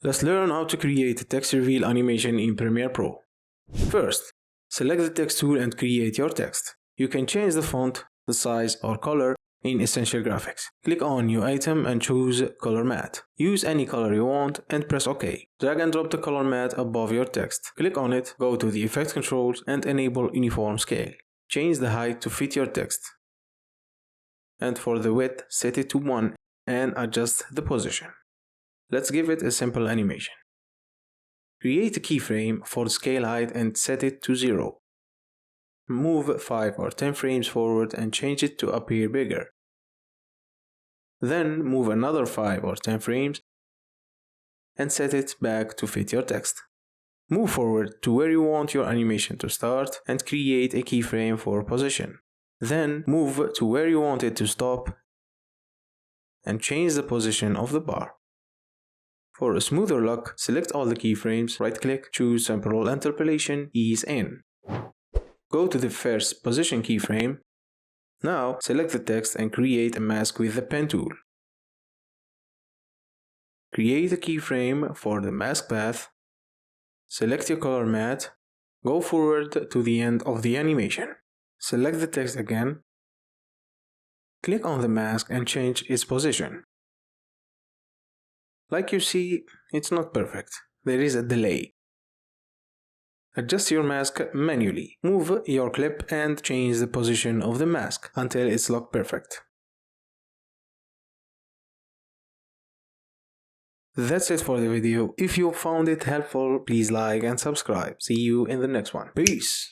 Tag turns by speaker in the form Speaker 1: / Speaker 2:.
Speaker 1: Let's learn how to create a text reveal animation in Premiere Pro. First, select the text tool and create your text. You can change the font, the size or color in Essential Graphics. Click on New Item and choose Color Matte. Use any color you want and press OK. Drag and drop the color matte above your text. Click on it, go to the Effect controls and enable Uniform Scale. Change the height to fit your text. And for the width, set it to 1 and adjust the position. Let's give it a simple animation. Create a keyframe for the scale height and set it to 0. Move 5 or 10 frames forward and change it to appear bigger. Then move another 5 or 10 frames and set it back to fit your text. Move forward to where you want your animation to start and create a keyframe for position. Then move to where you want it to stop and change the position of the bar. For a smoother look, select all the keyframes, right-click, choose Temporal Interpolation, Ease In. Go to the first position keyframe. Now select the text and create a mask with the pen tool. Create a keyframe for the mask path. Select your color matte. Go forward to the end of the animation. Select the text again. Click on the mask and change its position. Like you see, it's not perfect. There is a delay. Adjust your mask manually. Move your clip and change the position of the mask until it's locked perfect. That's it for the video. If you found it helpful, please like and subscribe. See you in the next one. Peace!